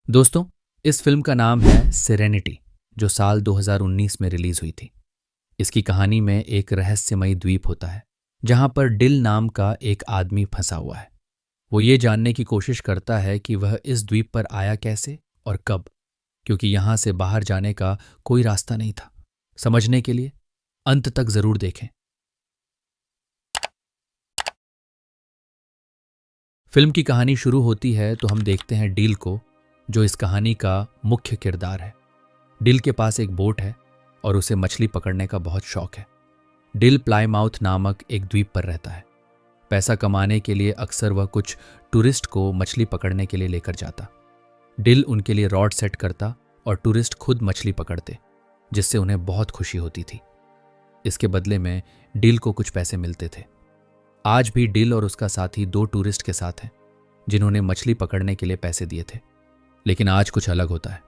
दोस्तों, इस फिल्म का नाम है सेरेनिटी, जो साल 2019 में रिलीज हुई थी। इसकी कहानी में एक रहस्यमयी द्वीप होता है जहां पर डिल नाम का एक आदमी फंसा हुआ है। वो ये जानने की कोशिश करता है कि वह इस द्वीप पर आया कैसे और कब, क्योंकि यहां से बाहर जाने का कोई रास्ता नहीं था। समझने के लिए अंत तक जरूर देखें। फिल्म की कहानी शुरू होती है तो हम देखते हैं डील को, जो इस कहानी का मुख्य किरदार है। डिल के पास एक बोट है और उसे मछली पकड़ने का बहुत शौक है। डिल प्लाईमाउथ नामक एक द्वीप पर रहता है। पैसा कमाने के लिए अक्सर वह कुछ टूरिस्ट को मछली पकड़ने के लिए लेकर जाता। डिल उनके लिए रॉड सेट करता और टूरिस्ट खुद मछली पकड़ते, जिससे उन्हें बहुत खुशी होती थी। इसके बदले में डिल को कुछ पैसे मिलते थे। आज भी डिल और उसका साथी दो टूरिस्ट के साथ हैं जिन्होंने मछली पकड़ने के लिए पैसे दिए थे। लेकिन आज कुछ अलग होता है।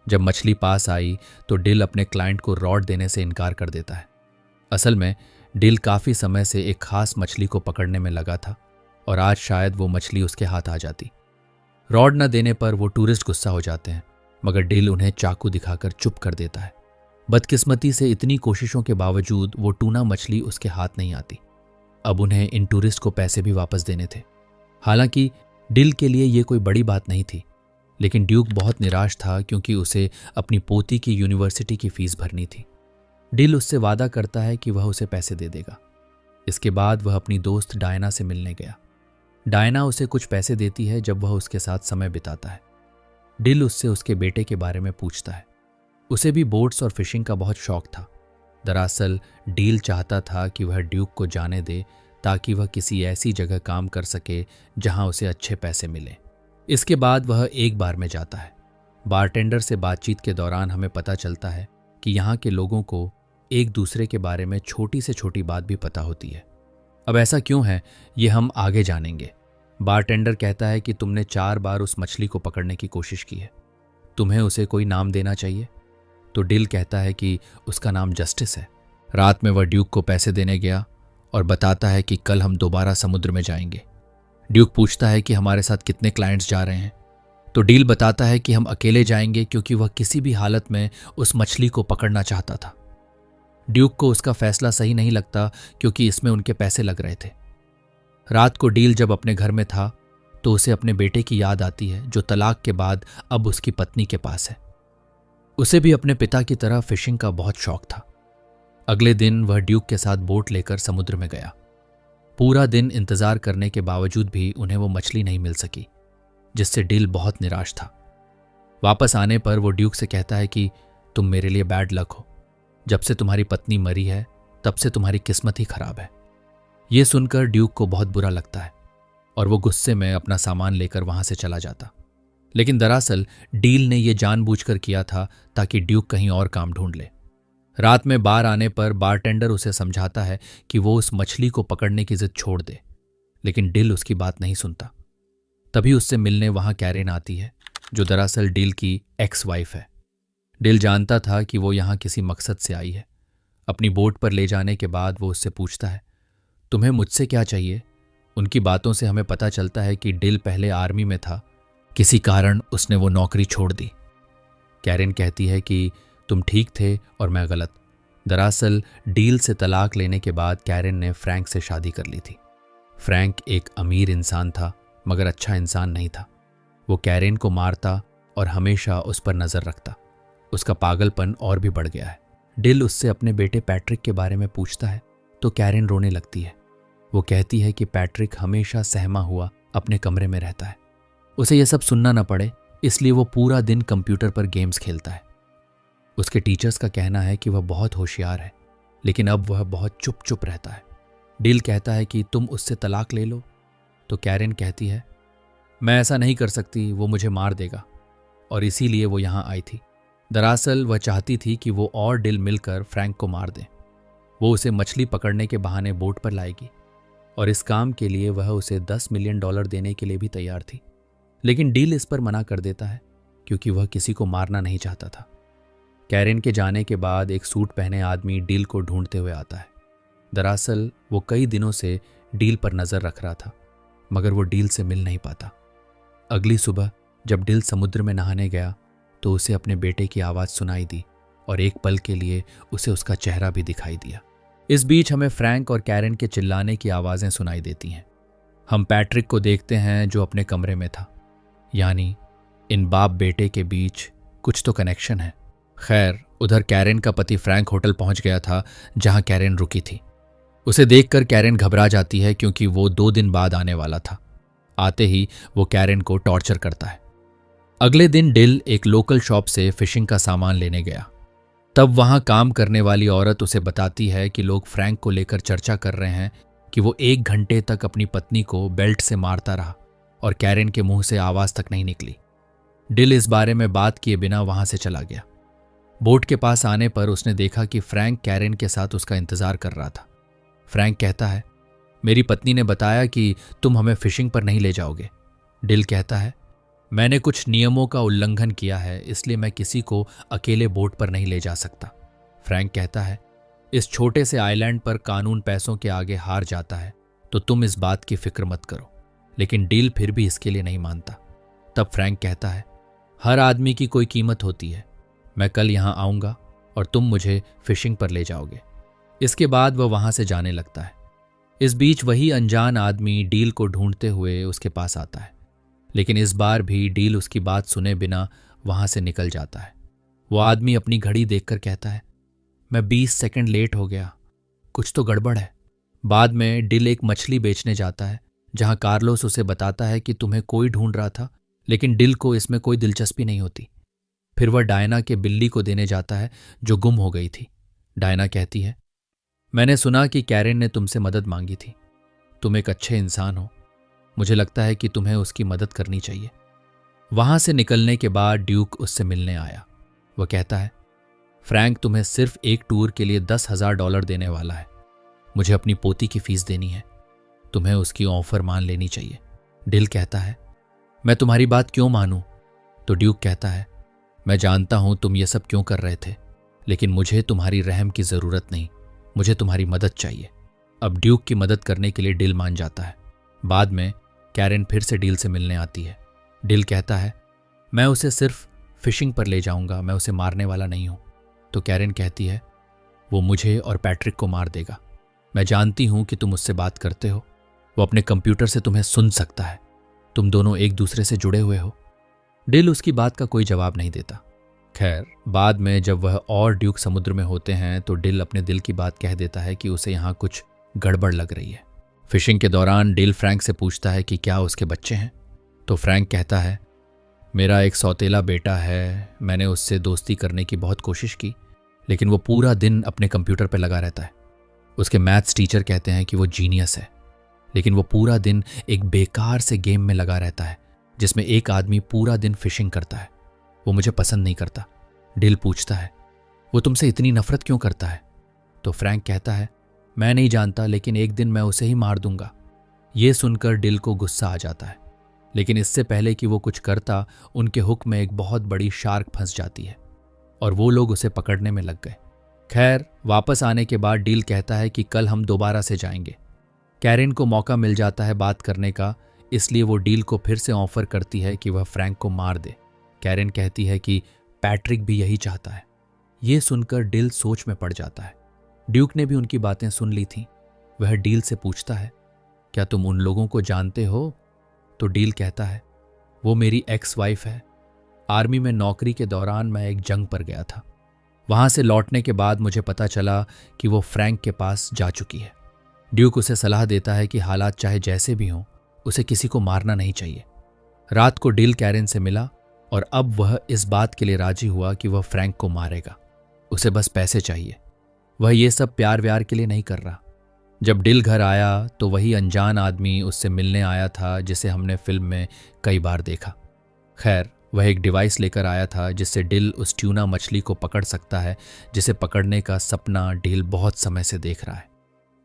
जब मछली पास आई तो डिल अपने क्लाइंट को रॉड देने से इनकार कर देता है। असल में डिल काफी समय से एक खास मछली को पकड़ने में लगा था और आज शायद वो मछली उसके हाथ आ जाती। रॉड न देने पर वो टूरिस्ट गुस्सा हो जाते हैं, मगर डिल उन्हें चाकू दिखाकर चुप कर देता है। बदकिस्मती से इतनी कोशिशों के बावजूद वो टूना मछली उसके हाथ नहीं आती। अब उन्हें इन टूरिस्ट को पैसे भी वापस देने थे। हालांकि डिल के लिए ये कोई बड़ी बात नहीं थी, लेकिन ड्यूक बहुत निराश था क्योंकि उसे अपनी पोती की यूनिवर्सिटी की फीस भरनी थी। डिल उससे वादा करता है कि वह उसे पैसे दे देगा। इसके बाद वह अपनी दोस्त डायना से मिलने गया। डायना उसे कुछ पैसे देती है जब वह उसके साथ समय बिताता है। डिल उससे उसके बेटे के बारे में पूछता है। उसे भी बोट्स और फिशिंग का बहुत शौक था। दरअसल डील चाहता था कि वह ड्यूक को जाने दे ताकि वह किसी ऐसी जगह काम कर सके जहां उसे अच्छे पैसे मिले। इसके बाद वह एक बार में जाता है। बारटेंडर से बातचीत के दौरान हमें पता चलता है कि यहाँ के लोगों को एक दूसरे के बारे में छोटी से छोटी बात भी पता होती है। अब ऐसा क्यों है, ये हम आगे जानेंगे। बारटेंडर कहता है कि तुमने 4 बार उस मछली को पकड़ने की कोशिश की है, तुम्हें उसे कोई नाम देना चाहिए। तो डिल कहता है कि उसका नाम जस्टिस है। रात में वह ड्यूक को पैसे देने गया और बताता है कि कल हम दोबारा समुद्र में जाएंगे। ड्यूक पूछता है कि हमारे साथ कितने क्लाइंट्स जा रहे हैं, तो डील बताता है कि हम अकेले जाएंगे क्योंकि वह किसी भी हालत में उस मछली को पकड़ना चाहता था। ड्यूक को उसका फैसला सही नहीं लगता क्योंकि इसमें उनके पैसे लग रहे थे। रात को डील जब अपने घर में था तो उसे अपने बेटे की याद आती है, जो तलाक के बाद अब उसकी पत्नी के पास है। उसे भी अपने पिता की तरह फिशिंग का बहुत शौक था। अगले दिन वह ड्यूक के साथ बोट लेकर समुद्र में गया। पूरा दिन इंतजार करने के बावजूद भी उन्हें वो मछली नहीं मिल सकी, जिससे डिल बहुत निराश था। वापस आने पर वो ड्यूक से कहता है कि तुम मेरे लिए बैड लक हो। जब से तुम्हारी पत्नी मरी है तब से तुम्हारी किस्मत ही खराब है। ये सुनकर ड्यूक को बहुत बुरा लगता है और वो गुस्से में अपना सामान लेकर वहां से चला जाता। लेकिन दरअसल डील ने यह जानबूझकर किया था ताकि ड्यूक कहीं और काम ढूंढ ले। रात में बार आने पर बारटेंडर उसे समझाता है कि वो उस मछली को पकड़ने की जिद छोड़ दे, लेकिन डिल उसकी बात नहीं सुनता। तभी उससे मिलने वहां कैरेन आती है, जो दरअसल डिल की एक्स वाइफ है। डिल जानता था कि वो यहाँ किसी मकसद से आई है। अपनी बोट पर ले जाने के बाद वो उससे पूछता है, तुम्हें मुझसे क्या चाहिए। उनकी बातों से हमें पता चलता है कि डिल पहले आर्मी में था, किसी कारण उसने वो नौकरी छोड़ दी। कैरेन कहती है कि तुम ठीक थे और मैं गलत। दरअसल डील से तलाक लेने के बाद कैरेन ने फ्रैंक से शादी कर ली थी। फ्रैंक एक अमीर इंसान था, मगर अच्छा इंसान नहीं था। वो कैरेन को मारता और हमेशा उस पर नजर रखता। उसका पागलपन और भी बढ़ गया है। डिल उससे अपने बेटे पैट्रिक के बारे में पूछता है तो कैरेन रोने लगती है। वो कहती है कि पैट्रिक हमेशा सहमा हुआ अपने कमरे में रहता है। उसे यह सब सुनना न पड़े, इसलिए वो पूरा दिन कंप्यूटर पर गेम्स खेलता है। उसके टीचर्स का कहना है कि वह बहुत होशियार है, लेकिन अब वह बहुत चुप चुप रहता है। डिल कहता है कि तुम उससे तलाक ले लो, तो कैरेन कहती है मैं ऐसा नहीं कर सकती, वो मुझे मार देगा, और इसीलिए वो यहाँ आई थी। दरअसल वह चाहती थी कि वो और डिल मिलकर फ्रैंक को मार दें। वो उसे मछली पकड़ने के बहाने बोट पर लाएगी और इस काम के लिए वह उसे $10 मिलियन देने के लिए भी तैयार थी। लेकिन डील इस पर मना कर देता है क्योंकि वह किसी को मारना नहीं चाहता था। कैरेन के जाने के बाद एक सूट पहने आदमी डील को ढूंढते हुए आता है। दरअसल वो कई दिनों से डील पर नजर रख रहा था, मगर वो डील से मिल नहीं पाता। अगली सुबह जब डिल समुद्र में नहाने गया तो उसे अपने बेटे की आवाज़ सुनाई दी और एक पल के लिए उसे उसका चेहरा भी दिखाई दिया। इस बीच हमें फ्रैंक और कैरेन के चिल्लाने की आवाज़ें सुनाई देती हैं। हम पैट्रिक को देखते हैं जो अपने कमरे में था। यानी इन बाप बेटे के बीच कुछ तो कनेक्शन है। खैर, उधर कैरेन का पति फ्रैंक होटल पहुंच गया था जहां कैरेन रुकी थी। उसे देखकर कैरेन घबरा जाती है क्योंकि वो 2 दिन बाद आने वाला था। आते ही वो कैरेन को टॉर्चर करता है। अगले दिन डिल एक लोकल शॉप से फिशिंग का सामान लेने गया। तब वहां काम करने वाली औरत उसे बताती है कि लोग फ्रैंक को लेकर चर्चा कर रहे हैं कि वो 1 घंटे तक अपनी पत्नी को बेल्ट से मारता रहा और कैरेन के मुंह से आवाज तक नहीं निकली। डिल इस बारे में बात किए बिना वहां से चला गया। बोट के पास आने पर उसने देखा कि फ्रैंक कैरेन के साथ उसका इंतजार कर रहा था। फ्रैंक कहता है, मेरी पत्नी ने बताया कि तुम हमें फिशिंग पर नहीं ले जाओगे। डिल कहता है, मैंने कुछ नियमों का उल्लंघन किया है, इसलिए मैं किसी को अकेले बोट पर नहीं ले जा सकता। फ्रैंक कहता है, इस छोटे से आइलैंड पर कानून पैसों के आगे हार जाता है, तो तुम इस बात की फिक्र मत करो। लेकिन डिल फिर भी इसके लिए नहीं मानता। तब फ्रैंक कहता है, हर आदमी की कोई कीमत होती है। मैं कल यहाँ आऊँगा और तुम मुझे फिशिंग पर ले जाओगे। इसके बाद वह वहाँ से जाने लगता है। इस बीच वही अनजान आदमी डील को ढूंढते हुए उसके पास आता है, लेकिन इस बार भी डील उसकी बात सुने बिना वहाँ से निकल जाता है। वो आदमी अपनी घड़ी देखकर कहता है, मैं 20 सेकंड लेट हो गया, कुछ तो गड़बड़ है। बाद में डिल एक मछली बेचने जाता है जहाँ कार्लोस उसे बताता है कि तुम्हें कोई ढूंढ रहा था, लेकिन डिल को इसमें कोई दिलचस्पी नहीं होती। फिर वह डायना के बिल्ली को देने जाता है जो गुम हो गई थी। डायना कहती है, मैंने सुना कि कैरेन ने तुमसे मदद मांगी थी। तुम एक अच्छे इंसान हो, मुझे लगता है कि तुम्हें उसकी मदद करनी चाहिए। वहां से निकलने के बाद ड्यूक उससे मिलने आया। वह कहता है, फ्रैंक तुम्हें सिर्फ एक टूर के लिए $10,000 देने वाला है। मुझे अपनी पोती की फीस देनी है, तुम्हें उसकी ऑफर मान लेनी चाहिए। डिल कहता है, मैं तुम्हारी बात क्यों मानूं? तो ड्यूक कहता है, मैं जानता हूं तुम ये सब क्यों कर रहे थे, लेकिन मुझे तुम्हारी रहम की जरूरत नहीं, मुझे तुम्हारी मदद चाहिए। अब ड्यूक की मदद करने के लिए डिल मान जाता है। बाद में कैरेन फिर से डिल से मिलने आती है। डिल कहता है, मैं उसे सिर्फ फिशिंग पर ले जाऊंगा, मैं उसे मारने वाला नहीं हूं। तो कैरेन कहती है, वो मुझे और पैट्रिक को मार देगा। मैं जानती हूं कि तुम उससे बात करते हो, वो अपने कंप्यूटर से तुम्हें सुन सकता है, तुम दोनों एक दूसरे से जुड़े हुए हो। डिल उसकी बात का कोई जवाब नहीं देता। खैर, बाद में जब वह और ड्यूक समुद्र में होते हैं तो डिल अपने दिल की बात कह देता है कि उसे यहाँ कुछ गड़बड़ लग रही है। फिशिंग के दौरान डिल फ्रैंक से पूछता है कि क्या उसके बच्चे हैं। तो फ्रैंक कहता है, मेरा एक सौतेला बेटा है, मैंने उससे दोस्ती करने की बहुत कोशिश की, लेकिन वो पूरा दिन अपने कंप्यूटर पर लगा रहता है। उसके मैथ्स टीचर कहते हैं कि वो जीनियस है, लेकिन वो पूरा दिन एक बेकार से गेम में लगा रहता है जिसमें एक आदमी पूरा दिन फिशिंग करता है। वो मुझे पसंद नहीं करता। डिल पूछता है, वो तुमसे इतनी नफरत क्यों करता है? तो फ्रैंक कहता है, मैं नहीं जानता, लेकिन एक दिन मैं उसे ही मार दूंगा। ये सुनकर डिल को गुस्सा आ जाता है, लेकिन इससे पहले कि वो कुछ करता, उनके हुक में एक बहुत बड़ी शार्क फंस जाती है और वो लोग उसे पकड़ने में लग गए। खैर, वापस आने के बाद डिल कहता है कि कल हम दोबारा से जाएंगे। कैरेन को मौका मिल जाता है बात करने का, इसलिए वो डील को फिर से ऑफर करती है कि वह फ्रैंक को मार दे। कैरेन कहती है कि पैट्रिक भी यही चाहता है। ये सुनकर डिल सोच में पड़ जाता है। ड्यूक ने भी उनकी बातें सुन ली थीं। वह डील से पूछता है, क्या तुम उन लोगों को जानते हो? तो डील कहता है, वो मेरी एक्स वाइफ है। आर्मी में नौकरी के दौरान मैं एक जंग पर गया था। वहां से लौटने के बाद मुझे पता चला कि वो फ्रैंक के पास जा चुकी है। ड्यूक उसे सलाह देता है कि हालात चाहे जैसे भी हों, उसे किसी को मारना नहीं चाहिए। रात को डिल कैरेन से मिला और अब वह इस बात के लिए राजी हुआ कि वह फ्रैंक को मारेगा। उसे बस पैसे चाहिए। वह ये सब प्यार व्यार के लिए नहीं कर रहा। जब डिल घर आया तो वही अनजान आदमी उससे मिलने आया था जिसे हमने फिल्म में कई बार देखा। खैर, वह एक डिवाइस लेकर आया था जिससे डिल उस ट्यूना मछली को पकड़ सकता है जिसे पकड़ने का सपना डिल बहुत समय से देख रहा है।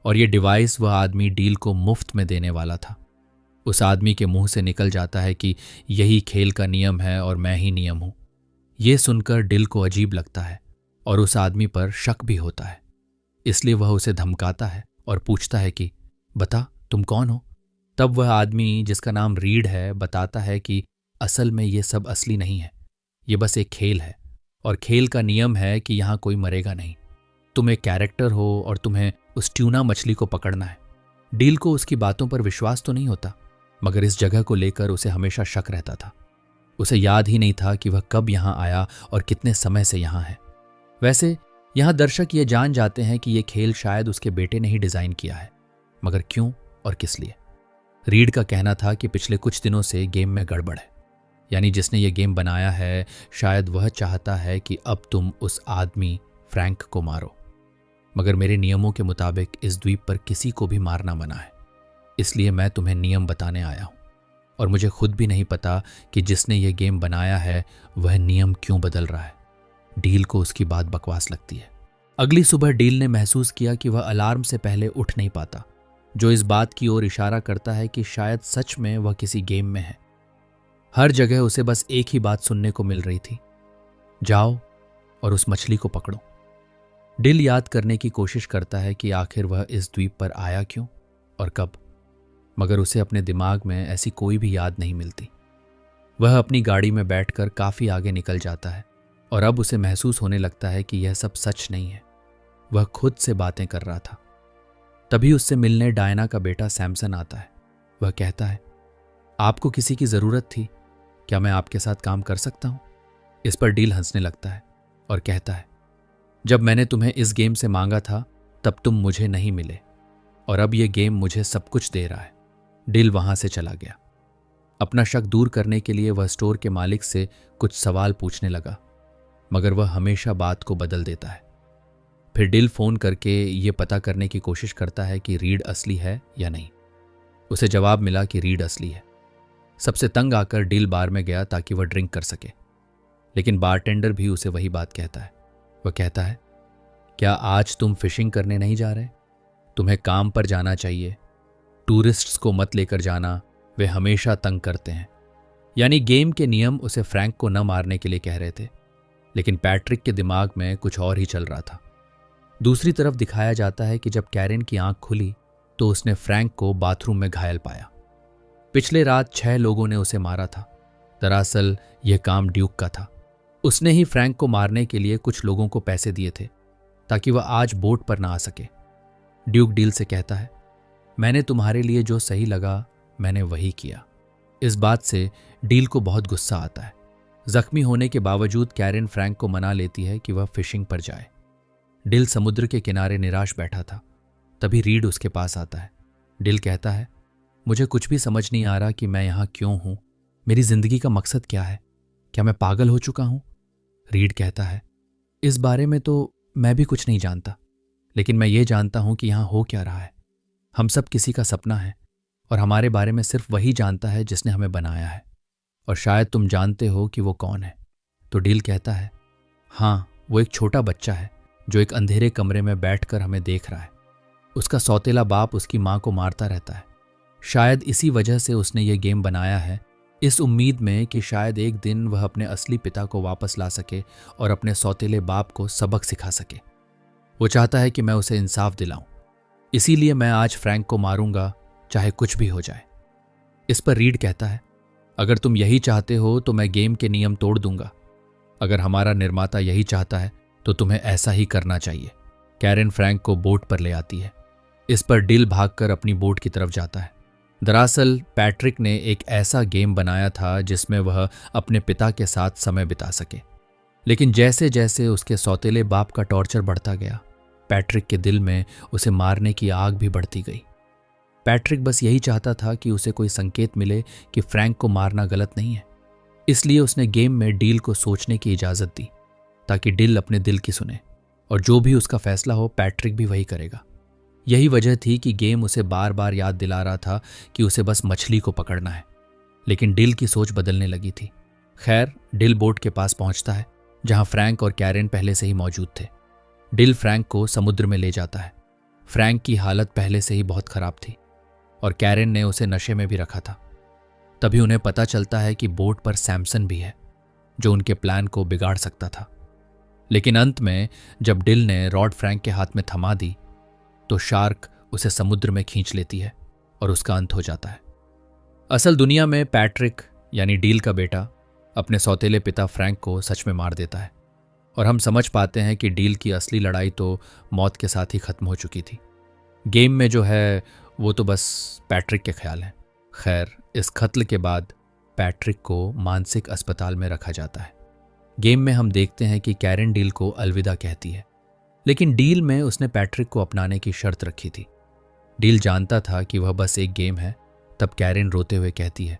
और ये डिवाइस वह आदमी डील को मुफ्त में देने वाला था। उस आदमी के मुंह से निकल जाता है कि यही खेल का नियम है और मैं ही नियम हूं। यह सुनकर डिल को अजीब लगता है और उस आदमी पर शक भी होता है। इसलिए वह उसे धमकाता है और पूछता है कि बता, तुम कौन हो? तब वह आदमी, जिसका नाम रीड है, बताता है कि असल में ये सब असली नहीं है, ये बस एक खेल है, और खेल का नियम है कि यहाँ कोई मरेगा नहीं। तुम एक कैरेक्टर हो और तुम्हें उस ट्यूना मछली को पकड़ना है। डील को उसकी बातों पर विश्वास तो नहीं होता, मगर इस जगह को लेकर उसे हमेशा शक रहता था। उसे याद ही नहीं था कि वह कब यहाँ आया और कितने समय से यहाँ है। वैसे यहाँ दर्शक ये जान जाते हैं कि ये खेल शायद उसके बेटे ने ही डिजाइन किया है, मगर क्यों और किस लिए? रीड का कहना था कि पिछले कुछ दिनों से गेम में गड़बड़ है, यानी जिसने ये गेम बनाया है शायद वह चाहता है कि अब तुम उस आदमी फ्रैंक को मारो। मगर मेरे नियमों के मुताबिक इस द्वीप पर किसी को भी मारना मना है, इसलिए मैं तुम्हें नियम बताने आया हूं। और मुझे खुद भी नहीं पता कि जिसने ये गेम बनाया है वह नियम क्यों बदल रहा है। डील को उसकी बात बकवास लगती है। अगली सुबह डील ने महसूस किया कि वह अलार्म से पहले उठ नहीं पाता, जो इस बात की ओर इशारा करता है कि शायद सच में वह किसी गेम में है। हर जगह उसे बस एक ही बात सुनने को मिल रही थी, जाओ और उस मछली को पकड़ो। डिल याद करने की कोशिश करता है कि आखिर वह इस द्वीप पर आया क्यों और कब, मगर उसे अपने दिमाग में ऐसी कोई भी याद नहीं मिलती। वह अपनी गाड़ी में बैठकर काफी आगे निकल जाता है और अब उसे महसूस होने लगता है कि यह सब सच नहीं है। वह खुद से बातें कर रहा था। तभी उससे मिलने डायना का बेटा सैमसन आता है। वह कहता है, आपको किसी की जरूरत थी, क्या मैं आपके साथ काम कर सकता हूं? इस पर डील हंसने लगता है और कहता है, जब मैंने तुम्हें इस गेम से मांगा था तब तुम मुझे नहीं मिले, और अब यह गेम मुझे सब कुछ दे रहा है। डील वहां से चला गया। अपना शक दूर करने के लिए वह स्टोर के मालिक से कुछ सवाल पूछने लगा, मगर वह हमेशा बात को बदल देता है। फिर डिल फोन करके ये पता करने की कोशिश करता है कि रीड असली है या नहीं। उसे जवाब मिला कि रीड असली है। सबसे तंग आकर डिल बार में गया ताकि वह ड्रिंक कर सके, लेकिन बारटेंडर भी उसे वही बात कहता है। वह कहता है, क्या आज तुम फिशिंग करने नहीं जा रहे? तुम्हें काम पर जाना चाहिए। टूरिस्ट्स को मत लेकर जाना, वे हमेशा तंग करते हैं। यानी गेम के नियम उसे फ्रैंक को न मारने के लिए कह रहे थे, लेकिन पैट्रिक के दिमाग में कुछ और ही चल रहा था। दूसरी तरफ दिखाया जाता है कि जब कैरेन की आंख खुली तो उसने फ्रैंक को बाथरूम में घायल पाया। पिछले रात 6 लोगों ने उसे मारा था। दरअसल यह काम ड्यूक का था। उसने ही फ्रैंक को मारने के लिए कुछ लोगों को पैसे दिए थे ताकि वह आज बोट पर ना आ सके। ड्यूक डील से कहता है, मैंने तुम्हारे लिए जो सही लगा मैंने वही किया। इस बात से डील को बहुत गुस्सा आता है। जख्मी होने के बावजूद कैरेन फ्रैंक को मना लेती है कि वह फिशिंग पर जाए। डिल समुद्र के किनारे निराश बैठा था। तभी रीड उसके पास आता है। डिल कहता है, मुझे कुछ भी समझ नहीं आ रहा कि मैं यहाँ क्यों हूँ। मेरी जिंदगी का मकसद क्या है? क्या मैं पागल हो चुका हूँ? रीड कहता है, इस बारे में तो मैं भी कुछ नहीं जानता, लेकिन मैं ये जानता हूँ कि यहाँ हो क्या रहा है। हम सब किसी का सपना है और हमारे बारे में सिर्फ वही जानता है जिसने हमें बनाया है, और शायद तुम जानते हो कि वो कौन है। तो डील कहता है, हाँ, वो एक छोटा बच्चा है जो एक अंधेरे कमरे में बैठकर हमें देख रहा है। उसका सौतेला बाप उसकी माँ को मारता रहता है। शायद इसी वजह से उसने ये गेम बनाया है, इस उम्मीद में कि शायद एक दिन वह अपने असली पिता को वापस ला सके और अपने सौतेले बाप को सबक सिखा सके। वो चाहता है कि मैं उसे इंसाफ दिलाऊं, इसीलिए मैं आज फ्रैंक को मारूंगा, चाहे कुछ भी हो जाए। इस पर रीड कहता है, अगर तुम यही चाहते हो तो मैं गेम के नियम तोड़ दूंगा। अगर हमारा निर्माता यही चाहता है तो तुम्हें ऐसा ही करना चाहिए। कैरेन फ्रैंक को बोट पर ले आती है। इस पर डिल भागकर अपनी बोट की तरफ जाता है। दरअसल पैट्रिक ने एक ऐसा गेम बनाया था जिसमें वह अपने पिता के साथ समय बिता सके, लेकिन जैसे जैसे उसके सौतेले बाप का टॉर्चर बढ़ता गया, पैट्रिक के दिल में उसे मारने की आग भी बढ़ती गई। पैट्रिक बस यही चाहता था कि उसे कोई संकेत मिले कि फ्रैंक को मारना गलत नहीं है। इसलिए उसने गेम में डील को सोचने की इजाजत दी ताकि डिल अपने दिल की सुने, और जो भी उसका फैसला हो पैट्रिक भी वही करेगा। यही वजह थी कि गेम उसे बार बार याद दिला रहा था कि उसे बस मछली को पकड़ना है, लेकिन डिल की सोच बदलने लगी थी। खैर, डिल बोट के पास पहुंचता है जहां फ्रैंक और कैरेन पहले से ही मौजूद थे। डिल फ्रैंक को समुद्र में ले जाता है। फ्रैंक की हालत पहले से ही बहुत खराब थी और कैरेन ने उसे नशे में भी रखा था। तभी उन्हें पता चलता है कि बोट पर सैमसन भी है, जो उनके प्लान को बिगाड़ सकता था। लेकिन अंत में जब डिल ने रॉड फ्रैंक के हाथ में थमा दी तो शार्क उसे समुद्र में खींच लेती है और उसका अंत हो जाता है। असल दुनिया में पैट्रिक यानी डील का बेटा अपने सौतेले पिता फ्रैंक को सच में मार देता है और हम समझ पाते हैं कि डील की असली लड़ाई तो मौत के साथ ही खत्म हो चुकी थी। गेम में जो है वो तो बस पैट्रिक के ख्याल हैं। खैर, इस कत्ल के बाद पैट्रिक को मानसिक अस्पताल में रखा जाता है। गेम में हम देखते हैं कि कैरन डील को अलविदा कहती है, लेकिन डील में उसने पैट्रिक को अपनाने की शर्त रखी थी। डील जानता था कि वह बस एक गेम है। तब कैरन रोते हुए कहती है,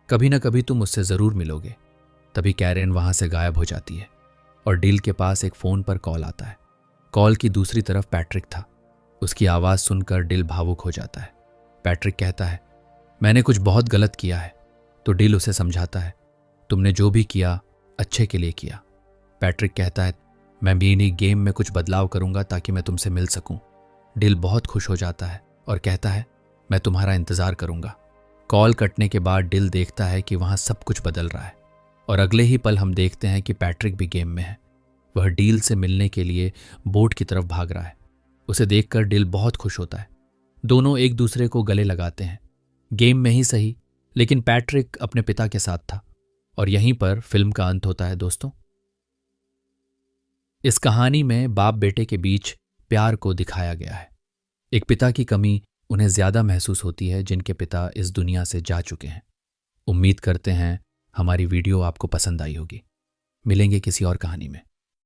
कभी ना कभी तुम मुझसे ज़रूर मिलोगे। तभी कैरन वहाँ से गायब हो जाती है और डील के पास एक फ़ोन पर कॉल आता है। कॉल की दूसरी तरफ पैट्रिक था। उसकी आवाज़ सुनकर डील भावुक हो जाता है। पैट्रिक कहता है, मैंने कुछ बहुत गलत किया है। तो डील उसे समझाता है, तुमने जो भी किया अच्छे के लिए किया। पैट्रिक कहता है, मैं भी इन्हीं गेम में कुछ बदलाव करूंगा ताकि मैं तुमसे मिल सकूं। डील बहुत खुश हो जाता है और कहता है, मैं तुम्हारा इंतज़ार करूंगा। कॉल कटने के बाद डील देखता है कि वहाँ सब कुछ बदल रहा है और अगले ही पल हम देखते हैं कि पैट्रिक भी गेम में है। वह डील से मिलने के लिए बोट की तरफ भाग रहा है। उसे देखकर डील बहुत खुश होता है। दोनों एक दूसरे को गले लगाते हैं। गेम में ही सही, लेकिन पैट्रिक अपने पिता के साथ था। और यहीं पर फिल्म का अंत होता है दोस्तों। इस कहानी में बाप बेटे के बीच प्यार को दिखाया गया है। एक पिता की कमी उन्हें ज्यादा महसूस होती है जिनके पिता इस दुनिया से जा चुके हैं। उम्मीद करते हैं हमारी वीडियो आपको पसंद आई होगी। मिलेंगे किसी और कहानी में।